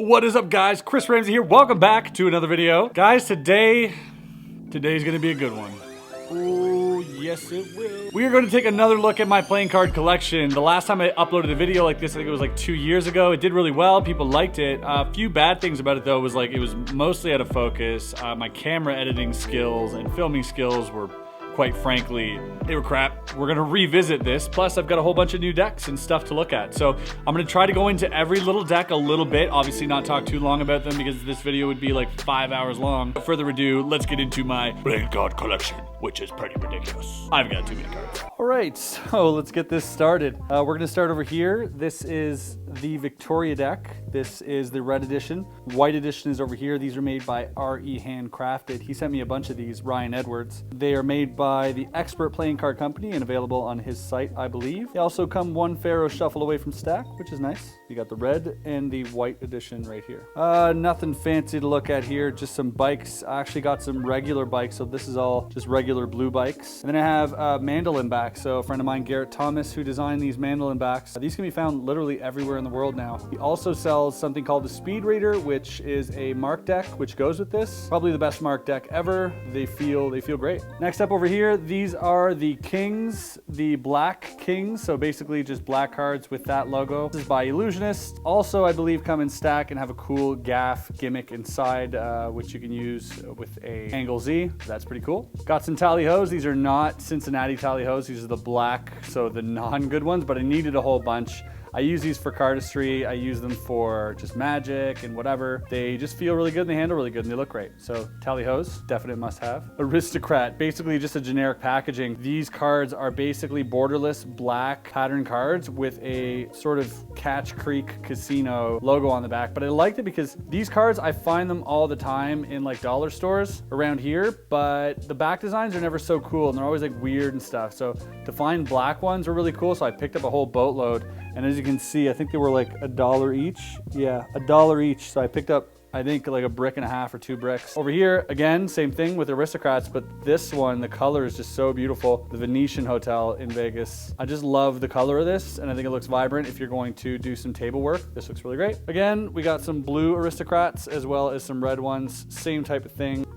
What is up, guys? Chris Ramsay here. Welcome back to another video. Guys, today's gonna be a good one. Oh, yes it will. We are going to take another look at my playing card collection. The last time I uploaded a video like this, I think it was like 2 years ago. It did really well. People liked it. A few bad things about it though was like it was mostly out of focus. My camera editing skills and filming skills were, quite frankly, they were crap. We're gonna revisit this. Plus, I've got a whole bunch of new decks and stuff to look at. So I'm gonna try to go into every little deck a little bit. Obviously not talk too long about them because this video would be like 5 hours long. Without further ado, let's get into my playing card collection, which is pretty ridiculous. I've got too many cards. All right, so let's get this started. We're gonna start over here. This is the Victoria deck. This is the red edition. White edition is over here. These are made by R.E. Handcrafted. He sent me a bunch of these, Ryan Edwards. They are made by the Expert Playing Card Company and available on his site, I believe. They also come one Pharaoh shuffle away from stack, which is nice. You got the red and the white edition right here. Nothing fancy to look at here, just some bikes. I actually got some regular bikes, so this is all just regular blue bikes. And then I have mandolin backs. So a friend of mine, Garrett Thomas, who designed these mandolin backs. These can be found literally everywhere in the world now. He also sells something called the Speed Raider, which is a mark deck which goes with this. Probably the best mark deck ever. They feel great. Next up over here, these are the Kings, the Black Kings. So basically just black cards with that logo. This is by Illusionist. Also, I believe come in stack and have a cool gaff gimmick inside, which you can use with a Angle Z. That's pretty cool. Got some tally-hos. These are not Cincinnati tally-hos. These are the black, so the non-good ones, but I needed a whole bunch. I use these for Cardistry. I use them for just magic and whatever. They just feel really good and they handle really good and they look great. So tally-hos, definite must-have. Aristocrat, basically just a generic packaging. These cards are basically borderless black pattern cards with a sort of Catch Creek Casino logo on the back. But I liked it because these cards, I find them all the time in like dollar stores around here, but the back designs are never so cool and they're always like weird and stuff. So to find black ones were really cool. So I picked up a whole boatload. And as you can see, I think they were like $1 each. Yeah, $1 each. So I picked up, I think like a brick and a half or 2 bricks. Over here, again, same thing with Aristocrats, but this one, the color is just so beautiful. The Venetian Hotel in Vegas. I just love the color of this, and I think it looks vibrant if you're going to do some table work. This looks really great. Again, we got some blue Aristocrats as well as some red ones. Same type of thing.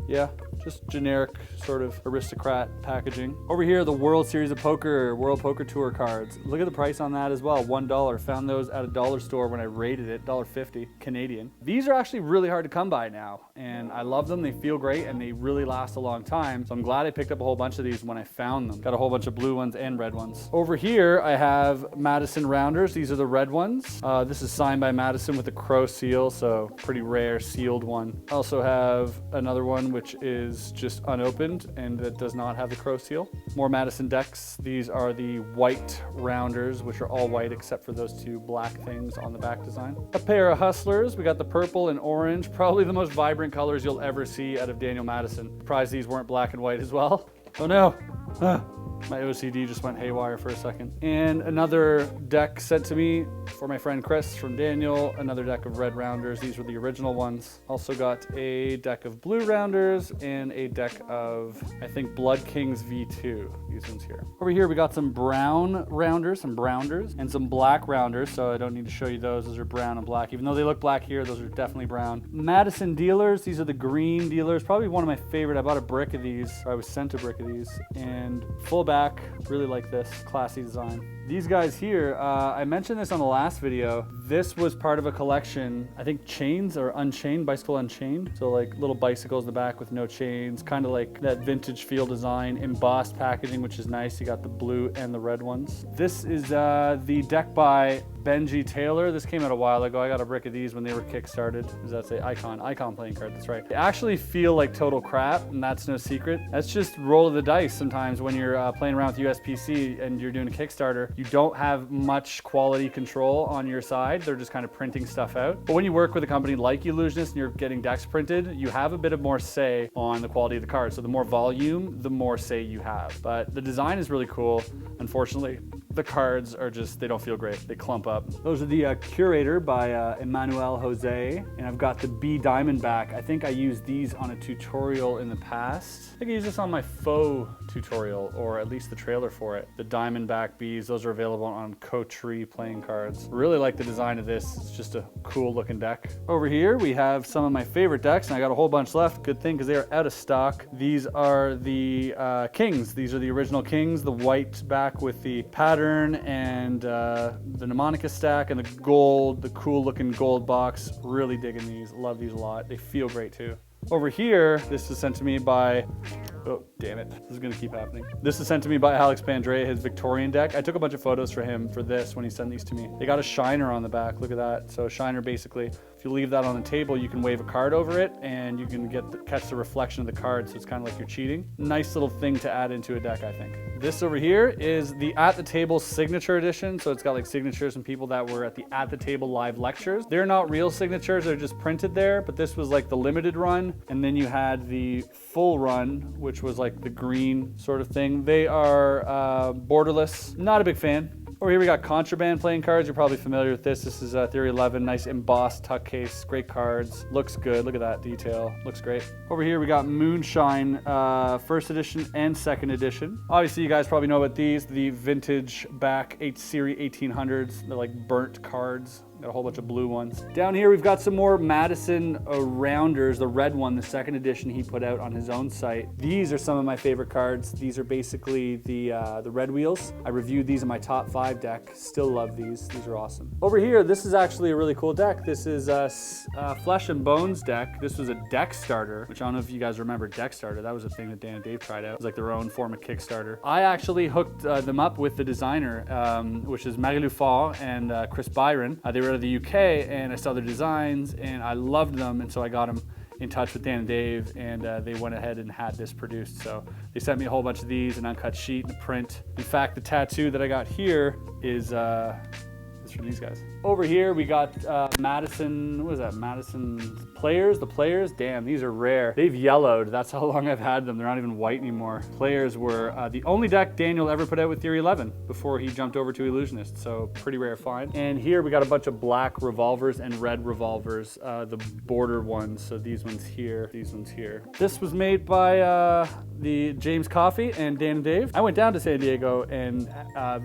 Yeah, just generic sort of aristocrat packaging. Over here, the World Series of Poker, World Poker Tour cards. Look at the price on that as well, $1. Found those at a dollar store when I rated it, $1.50 Canadian. These are actually really hard to come by now, and I love them. They feel great, and they really last a long time. So I'm glad I picked up a whole bunch of these when I found them. Got a whole bunch of blue ones and red ones. Over here, I have Madison Rounders. These are the red ones. This is signed by Madison with a crow seal, so pretty rare sealed one. I also have another one which is just unopened and that does not have the crow seal. More Madison decks. These are the white rounders, which are all white except for those 2 black things on the back design. A pair of Hustlers. We got the purple and orange, probably the most vibrant colors you'll ever see out of Daniel Madison. Surprised these weren't black and white as well. Oh no. My OCD just went haywire for a second. And another deck sent to me for my friend Chris from Daniel, another deck of red rounders. These were the original ones. Also got a deck of blue rounders and a deck of, I think, Blood Kings V2. These ones here. Over here, we got some brown rounders, some browners, and some black rounders. So I don't need to show you those. Those are brown and black. Even though they look black here, those are definitely brown. Madison dealers. These are the green dealers. Probably one of my favorite. I bought a brick of these, or I was sent a brick of these, and full back. Really like this classy design. These guys here, I mentioned this on the last video. This was part of a collection, I think chains or unchained, bicycle unchained. So like little bicycles in the back with no chains, kind of like that vintage feel design, embossed packaging, which is nice. You got the blue and the red ones. This is the deck by Benji Taylor. This came out a while ago. I got a brick of these when they were kickstarted. Does that say Icon playing card? That's right. They actually feel like total crap, and that's no secret. That's just roll of the dice sometimes when you're playing around with USPC and you're doing a Kickstarter. You don't have much quality control on your side. They're just kind of printing stuff out. But when you work with a company like Illusionist and you're getting decks printed, you have a bit of more say on the quality of the card. So the more volume, the more say you have. But the design is really cool. Unfortunately, the cards are just, they don't feel great. They clump up. Those are the Curator by Emmanuel Jose, and I've got the B Diamondback. I think I used these on a tutorial in the past. I think I used this on my faux tutorial, or at least the trailer for it. The Diamondback Bs, those are available on Coterie playing cards. Really like the design of this. It's just a cool looking deck. Over here we have some of my favorite decks, and I got a whole bunch left. Good thing, because they are out of stock. These are the Kings. These are the original Kings, the white back with the pattern and the mnemonic stack and the gold, the cool looking gold box. Really digging these. Love these a lot. They feel great too. Over here, this is sent to me by, oh, damn it. This is gonna keep happening. This is sent to me by Alex Pandrea, his Victorian deck. I took a bunch of photos for him for this when he sent these to me. They got a shiner on the back, look at that. So a shiner, basically, if you leave that on the table, you can wave a card over it and you can catch the reflection of the card, so it's kind of like you're cheating. Nice little thing to add into a deck, I think. This over here is the At the Table Signature Edition. So it's got like signatures from people that were at the Table live lectures. They're not real signatures, they're just printed there, but this was like the limited run. And then you had the full run, which was like the green sort of thing. They are borderless. Not a big fan. Over here we got Contraband playing cards. You're probably familiar with this. This is Theory 11, nice embossed tuck case, great cards. Looks good, look at that detail, looks great. Over here we got Moonshine, first edition and second edition. Obviously you guys probably know about these, the vintage back 8 Series 1800s. They're like burnt cards. Got a whole bunch of blue ones. Down here we've got some more Madison Rounders, the red one, the second edition he put out on his own site. These are some of my favorite cards. These are basically the red wheels. I reviewed these in my top 5 deck. Still love these. These are awesome. Over here, this is actually a really cool deck. This is Flesh and Bones deck. This was a deck starter, which I don't know if you guys remember deck starter. That was a thing that Dan and Dave tried out. It was like their own form of Kickstarter. I actually hooked them up with the designer, which is Marie Lufort and Chris Byron. They were out of the UK, and I saw their designs and I loved them, and so I got them in touch with Dan and Dave, and they went ahead and had this produced. So they sent me a whole bunch of these, an uncut sheet and a print. In fact, the tattoo that I got here is from these guys. Over here we got Madison, what is that? Madison Players, the Players. Damn, these are rare. They've yellowed. That's how long I've had them. They're not even white anymore. Players were the only deck Daniel ever put out with Theory 11 before he jumped over to Illusionist. So pretty rare find. And here we got a bunch of black revolvers and red revolvers, the border ones. So these ones here, these ones here. This was made by the James Coffey and Dan and Dave. I went down to San Diego and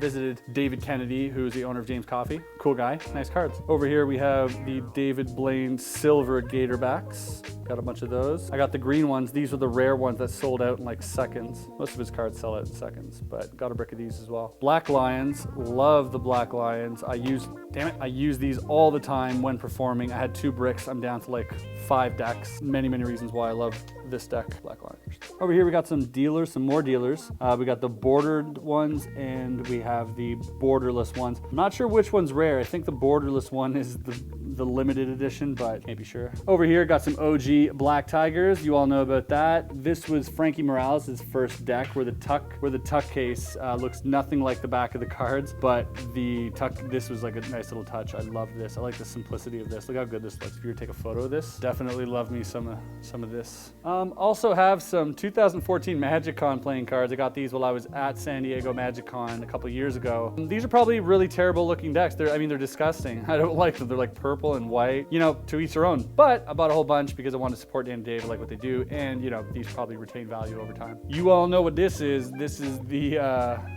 visited David Kennedy, who's the owner of James Coffey. Cool guy, nice cards. Over here we have the David Blaine Silver Gatorbacks. Got a bunch of those. I got the green ones. These are the rare ones that sold out in like seconds. Most of his cards sell out in seconds, but got a brick of these as well. Black Lions, love the Black Lions. I use these all the time when performing. I had 2 bricks. I'm down to like 5 decks. Many reasons why I love this deck, Black Lions. Over here we got some dealers, some more dealers. We got the bordered ones and we have the borderless ones. I'm not sure which one's rare. I think the borderless one is the limited edition, but can't be sure. Over here got some OG Black Tigers. You all know about that. This was Frankie Morales' first deck where the tuck case looks nothing like the back of the cards, but this was like a nice little touch. I love this. I like the simplicity of this. Look how good this looks. If you were to take a photo of this, definitely love me some of this. Also have some 2014 MagicCon playing cards. I got these while I was at San Diego MagicCon a couple years ago. These are probably really terrible looking decks. They're disgusting. I don't like them. They're like purple and white. You know, to each their own. But I bought a whole bunch because I wanted to support Dan and Dave. I like what they do, and you know, these probably retain value over time. You all know what this is. This is the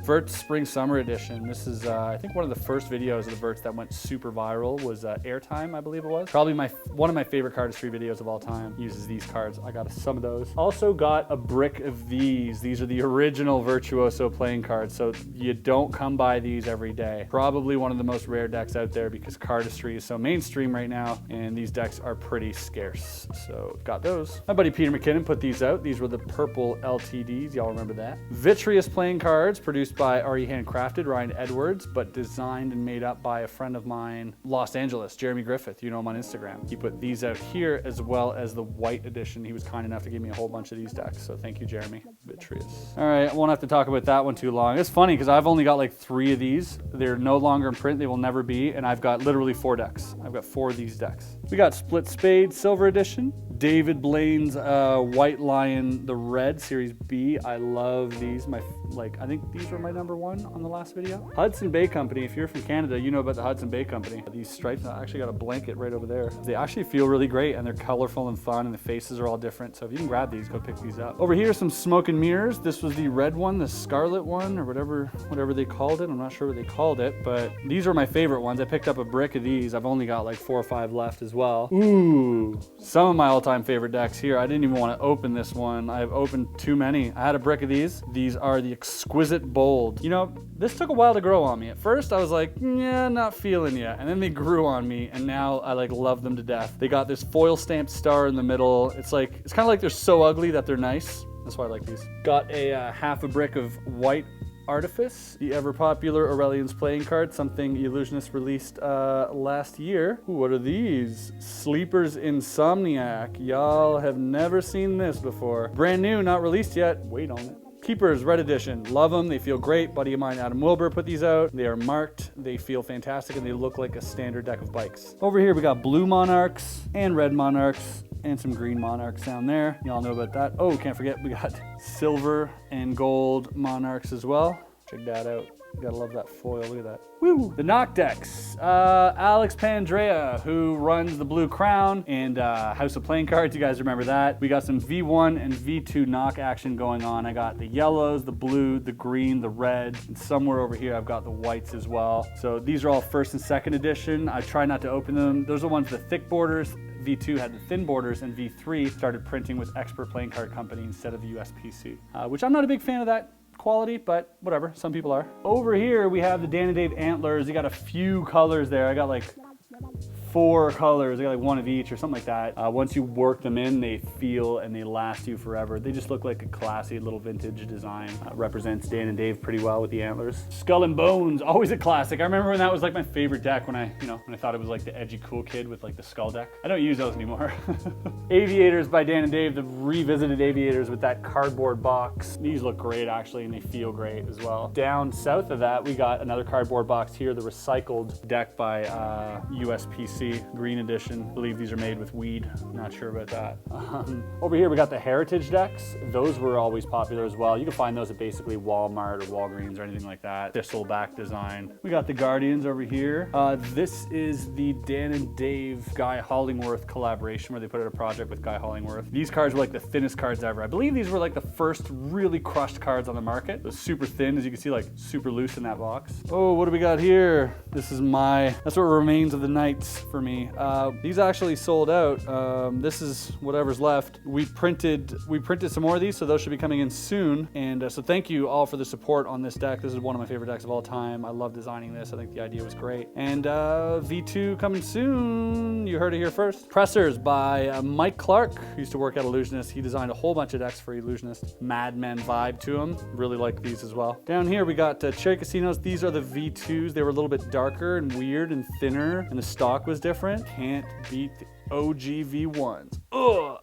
Vert Spring Summer Edition. This is I think one of the first videos of the Verts that went super viral was Airtime, I believe it was. Probably one of my favorite Cardistry videos of all time uses these cards. I got some of those. Also got a brick of these. These are the original Virtuoso playing cards, so you don't come by these every day. Probably one of the most rare decks out there because Cardistry is so mainstream right now, and these decks are pretty scarce. So got those. My buddy Peter McKinnon put these out. These were the purple LTDs. Y'all remember that? Vitreous playing cards produced by RE Handcrafted, Ryan Edwards, but designed and made up by a friend of mine, Los Angeles, Jeremy Griffith. You know him on Instagram. He put these out here as well as the white edition. He was kind enough to give me a whole bunch of these decks. So thank you, Jeremy. Vitreous. All right, I won't have to talk about that one too long. It's funny because I've only got like 3 of these. They're no longer in print. They will never be. And I've got literally 4 decks. I've got 4 of these decks. We got Split Spade Silver Edition, David Blaine's White Lion, the red, Series B. I love these. I think these were my #1 on the last video. Hudson Bay Company. If you're from Canada, you know about the Hudson Bay Company. These stripes, I actually got a blanket right over there. They actually feel really great, and they're colorful and fun, and the faces are all different. So if you can grab these, go pick these up. Over here, some smoke and mirrors. This was the red one, the scarlet one, or whatever they called it. I'm not sure what they called it, but these are my favorite ones. I picked up a brick of these. I've only got like 4 or 5 left as well. Ooh, some of my all-time favorite decks here. I didn't even want to open this one. I've opened too many. I had a brick of these. These are the Exquisite Bold. You know, this took a while to grow on me. At first, I was like, yeah, not feeling yet. And then they grew on me, and now I like love them to death. They got this foil stamped star in the middle. It's kind of like they're so ugly that they're nice. That's why I like these. Got a half a brick of white Artifice, the ever popular Aurelian's playing card, something Illusionist released last year. Ooh, what are these? Sleepers Insomniac. Y'all have never seen this before. Brand new, not released yet. Wait on it. Keepers, red edition. Love them. They feel great. Buddy of mine, Adam Wilbur, put these out. They are marked. They feel fantastic, and they look like a standard deck of bikes. Over here, we got blue Monarchs and red Monarchs and some green Monarchs down there. Y'all know about that. Oh, can't forget, we got silver and gold Monarchs as well. Check that out. You gotta love that foil. Look at that. Woo! The knock decks. Alex Pandrea, who runs the Blue Crown and House of Playing Cards. You guys remember that. We got some V1 and V2 knock action going on. I got the yellows, the blue, the green, the red, and somewhere over here I've got the whites as well. So these are all 1st and 2nd edition. I try not to open them. Those are the ones with the thick borders. V2 had the thin borders, and V3 started printing with Expert Playing Card Company instead of the USPC, which I'm not a big fan of that quality, but whatever, some people are. Over here we have the Dan and Dave antlers. You got a few colors there. I got like 4 colors. I got like 1 of each or something like that. Once you work them in, they feel and they last you forever. They just look like a classy little vintage design. Represents Dan and Dave pretty well with the antlers. Skull and Bones, always a classic. I remember when that was like my favorite deck when I thought it was like the edgy cool kid with like the skull deck. I don't use those anymore. Aviators by Dan and Dave, the revisited Aviators with that cardboard box. These look great actually, and they feel great as well. Down south of that, we got another cardboard box here, the recycled deck by USPC. Green edition. I believe these are made with weed. Not sure about that. Over here we got the heritage decks. Those were always popular as well. You can find those at basically Walmart or Walgreens or anything like that. Thistleback design. We got the Guardians over here. This is the Dan and Dave Guy Hollingworth collaboration where they put out a project with Guy Hollingworth. These cards were like the thinnest cards ever. I believe these were like the first really crushed cards on the market. They're super thin, as you can see, like super loose in that box. Oh, what do we got here? This is that's what remains of the Knights for me. These actually sold out. This is whatever's left. We printed some more of these, so those should be coming in soon. And so thank you all for the support on this deck. This is one of my favorite decks of all time. I love designing this. I think the idea was great. And V2 coming soon. You heard it here first. Pressers by Mike Clark, who used to work at Illusionist. He designed a whole bunch of decks for Illusionist. Madman vibe to them. Really like these as well. Down here we got Cherry Casinos. These are the V2s. They were a little bit darker and weird and thinner, and the stock was different. Can't beat the OG V1s.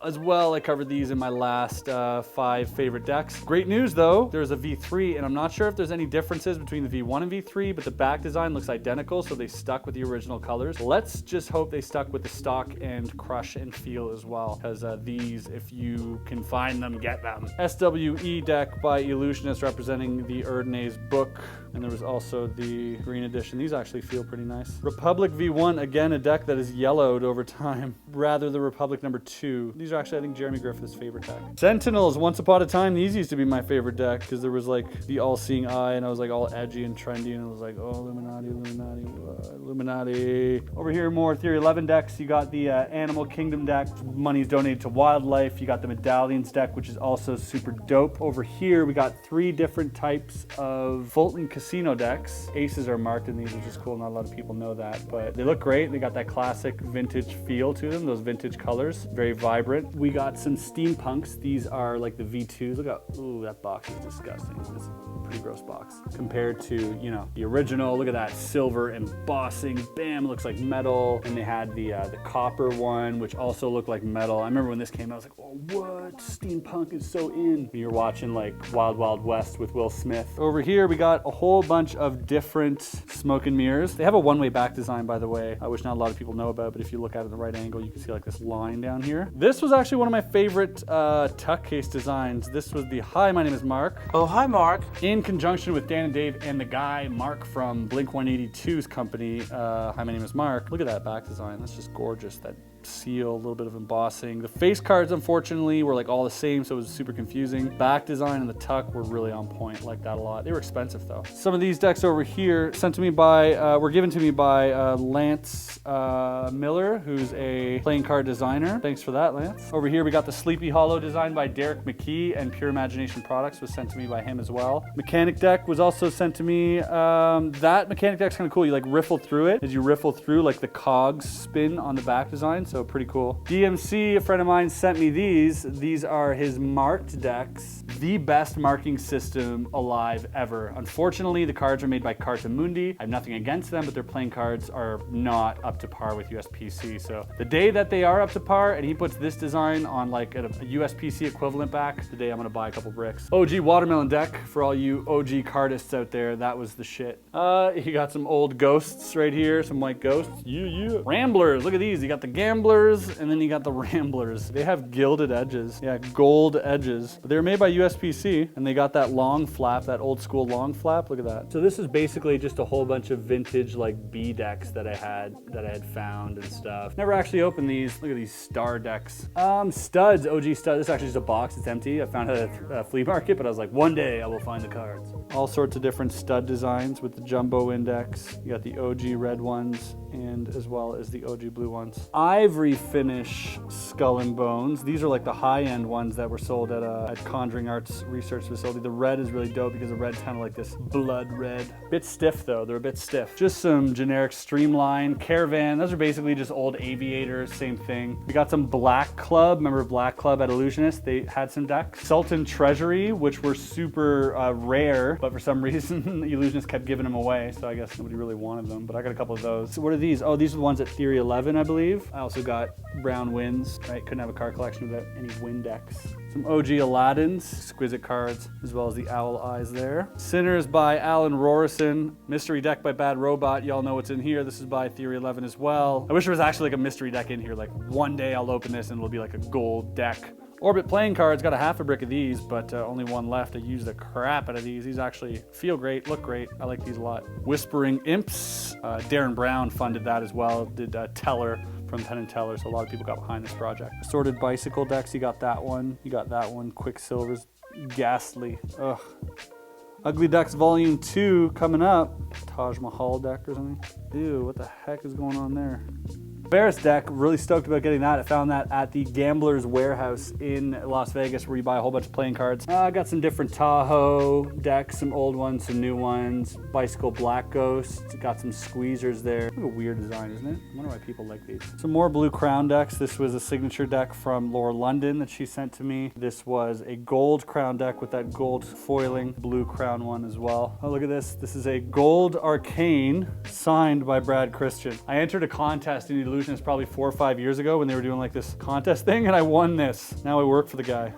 As well, I covered these in my last 5 favorite decks. Great news though, there's a V3, and I'm not sure if there's any differences between the V1 and V3, but the back design looks identical, so they stuck with the original colors. Let's just hope they stuck with the stock and crush and feel as well, because these, if you can find them, get them. SWE deck by Illusionist representing the Erdnase book, and there was also the green edition. These actually feel pretty nice. Republic V1, again, a deck that is yellowed over time. Rather the Republic #2. These are actually, I think, Jeremy Griffith's favorite deck. Sentinels, once upon a time, these used to be my favorite deck because there was like the all-seeing eye, and I was like all edgy and trendy, and it was like, oh, Illuminati, Illuminati, Illuminati. Over here, more Theory 11 decks. You got the Animal Kingdom deck. Money's donated to wildlife. You got the Medallions deck, which is also super dope. Over here, we got 3 different types of Fulton Casino decks. Aces are marked in these, which is cool. Not a lot of people know that, but they look great. They got that classic vintage feel to them, those vintage colors. Very vibrant. We got some steampunks. These are like the V2s. Look at, ooh, that box is disgusting. It's a pretty gross box compared to, you know, the original. Look at that silver embossing. Bam, it looks like metal. And they had the copper one, which also looked like metal. I remember when this came out, I was like, oh, what? Steampunk is so in. When you're watching like Wild Wild West with Will Smith. Over here, we got a whole bunch of different smoke and mirrors. They have a one-way back design, by the way, which not a lot of people know about, but if you look at it in the right angle, angle, you can see like this line down here. This was actually one of my favorite tuck case designs. This was the Hi, My Name is Mark. Oh, hi, Mark. In conjunction with Dan and Dave and the guy, Mark from Blink-182's company, Hi, My Name is Mark. Look at that back design. That's just gorgeous. That seal, a little bit of embossing. The face cards, unfortunately, were like all the same, so it was super confusing. Back design and the tuck were really on point. Like that a lot. They were expensive though. Some of these decks over here sent to me by, were given to me by Lance Miller, who's a playing card designer. Thanks for that, Lance. Over here we got the Sleepy Hollow design by Derek McKee, and Pure Imagination Products was sent to me by him as well. Mechanic deck was also sent to me. That mechanic deck's kind of cool. You like riffle through it. As you riffle through, like the cogs spin on the back design. So pretty cool. DMC, a friend of mine, sent me these. These are his marked decks. The best marking system alive ever. Unfortunately, the cards are made by Cartamundi. I have nothing against them, but their playing cards are not up to par with USPC. So the day that they are up to par and he puts this design on like a USPC equivalent back, the day I'm gonna buy a couple bricks. OG watermelon deck for all you OG cardists out there. That was the shit. You got some old ghosts right here, some white ghosts. Yeah. Ramblers, look at these. You got the Gamblers and then you got the Ramblers. They have gilded edges. Yeah, gold edges. But they were made by USPC and they got that long flap, that old school long flap. Look at that. So this is basically just a whole bunch of vintage like B decks that I had found and stuff. Never actually opened these. Look at these star decks. Studs, OG studs. This is actually just a box. It's empty. I found it at a flea market, but I was like, one day I will find the cards. All sorts of different stud designs with the jumbo index. You got the OG red ones and as well as the OG blue ones. Ivory finish skull and bones. These are like the high-end ones that were sold at Conjuring Arts Research Facility. The red is really dope because the red's kind of like this blood red. Bit stiff though. They're a bit stiff. Just some generic Streamline, Caravan. Those are basically just old aviators. Same thing. We got some Black Club. Remember Black Club at Illusionist? They had some decks. Sultan Treasury, which were super rare, but for some reason the Illusionists kept giving them away, so I guess nobody really wanted them, but I got a couple of those. So what are these? Oh, these are the ones at Theory 11, I believe. I also got Brown Winds, right? Couldn't have a card collection without any Win decks. Some OG Aladdins, exquisite cards, as well as the Owl Eyes there. Sinners by Alan Rorison. Mystery deck by Bad Robot. Y'all know what's in here. This is by Theory 11 as well. I wish there was actually like a mystery deck in here. Like one day I'll open this and it'll be like a gold deck. Orbit playing cards, got a half a brick of these, but only one left. I used the crap out of these. These actually feel great, look great. I like these a lot. Whispering Imps, Darren Brown funded that as well. Did Teller from Penn and Teller, so a lot of people got behind this project. Assorted bicycle decks, you got that one. You got that one. Quicksilver's ghastly. Ugh. Ugly Decks Volume 2 coming up. Taj Mahal deck or something. Ew, what the heck is going on there? Barris deck, really stoked about getting that. I found that at the Gambler's Warehouse in Las Vegas where you buy a whole bunch of playing cards. I got some different Tahoe decks, some old ones, some new ones. Bicycle Black Ghost, got some squeezers there. What a weird design, isn't it? I wonder why people like these. Some more Blue Crown decks. This was a signature deck from Laura London that she sent to me. This was a gold crown deck with that gold foiling. Blue crown one as well. Oh, look at this. This is a gold arcane signed by Brad Christian. I entered a contest in Illusionist probably 4 or 5 years ago when they were doing like this contest thing, and I won this. Now I work for the guy.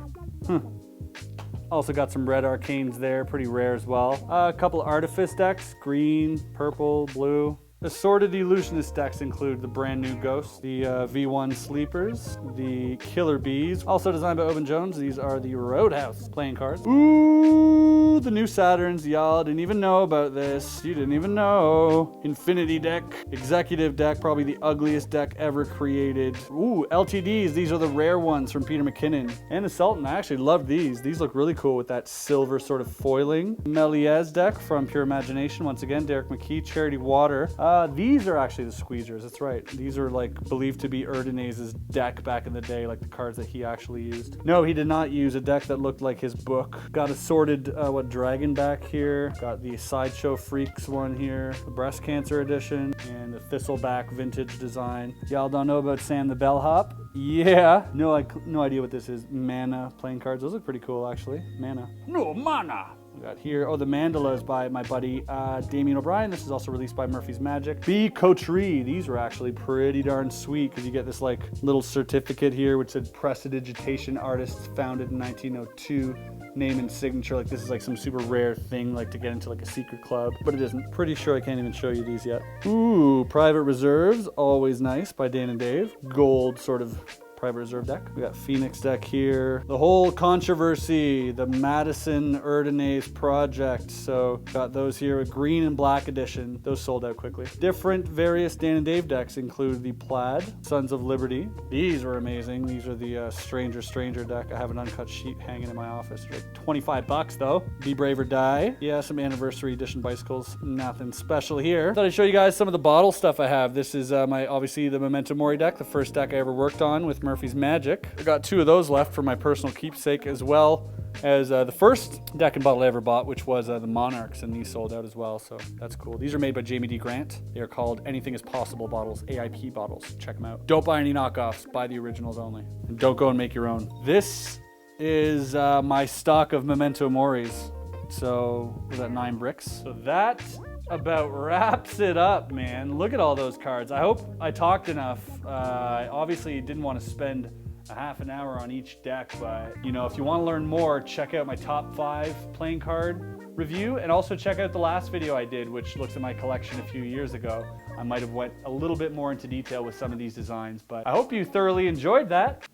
Also got some red arcanes there, pretty rare as well. A couple Artifice decks, green, purple, blue. Assorted Illusionist decks include the brand new Ghosts, the V1 Sleepers, the Killer Bees, also designed by Owen Jones. These are the Roadhouse playing cards. Ooh, the new Saturns. Y'all didn't even know about this. You didn't even know. Infinity deck, Executive deck, probably the ugliest deck ever created. Ooh, LTDs. These are the rare ones from Peter McKinnon. And the Sultan. I actually love these. These look really cool with that silver sort of foiling. Méliès deck from Pure Imagination. Once again, Derek McKee, Charity Water. These are actually the squeezers, that's right. These are like believed to be Erdonez's deck back in the day, like the cards that he actually used. No, he did not use a deck that looked like his book. Got assorted, Dragon back here. Got the Sideshow Freaks one here, the Breast Cancer edition, and the Thistleback vintage design. Y'all don't know about Sam the Bellhop? Yeah, no idea what this is. Mana playing cards. Those look pretty cool, actually. Mana. No, mana! We got here, the Mandala is by my buddy Damien O'Brien. This is also released by Murphy's Magic. B. Coterie. These were actually pretty darn sweet because you get this like little certificate here which said Prestidigitation Artists founded in 1902. name and signature, like this is like some super rare thing, like to get into like a secret club, but it isn't. Pretty sure I can't even show you these yet. Ooh, Private Reserves, always nice, by Dan and Dave. Gold sort of Private Reserve deck. We got Phoenix deck here. The whole controversy, the Madison Erdonase project. So got those here, a green and black edition. Those sold out quickly. Different various Dan and Dave decks include the Plaid, Sons of Liberty. These are amazing. These are the Stranger deck. I have an uncut sheet hanging in my office. They're like 25 bucks though. Be Brave or Die. Yeah, some anniversary edition bicycles. Nothing special here. Thought I'd show you guys some of the bottle stuff I have. This is obviously the Memento Mori deck, the first deck I ever worked on with Murphy's Magic. I got 2 of those left for my personal keepsake, as well as the first deck and bottle I ever bought, which was the Monarchs, and these sold out as well, so that's cool. These are made by Jamie D. Grant. They are called Anything is Possible bottles, AIP bottles. Check them out. Don't buy any knockoffs, buy the originals only. And don't go and make your own. This is my stock of Memento Moris. So, was that 9 bricks? So that about wraps it up, man. Look at all those cards. I hope I talked enough. I obviously didn't want to spend a half an hour on each deck, but you know, if you want to learn more, check out my top 5 playing card review, and also check out the last video I did, which looks at my collection a few years ago. I might have went a little bit more into detail with some of these designs, but I hope you thoroughly enjoyed that.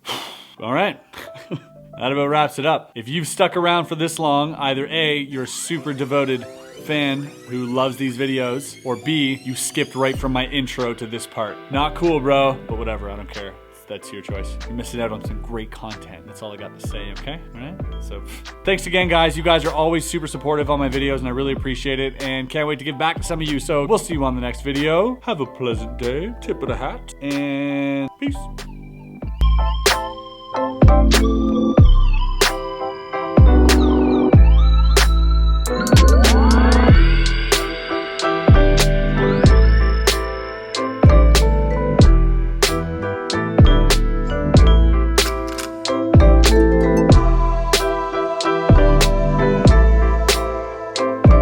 All right. That about wraps it up. If you've stuck around for this long, either A, you're a super devoted fan who loves these videos, or B, you skipped right from my intro to this part. Not cool, bro, but whatever, I don't care. That's your choice. You're missing out on some great content. That's all I got to say, okay? All right? So, thanks again, guys. You guys are always super supportive on my videos, and I really appreciate it, and can't wait to give back to some of you. So, we'll see you on the next video. Have a pleasant day. Tip of the hat, and peace.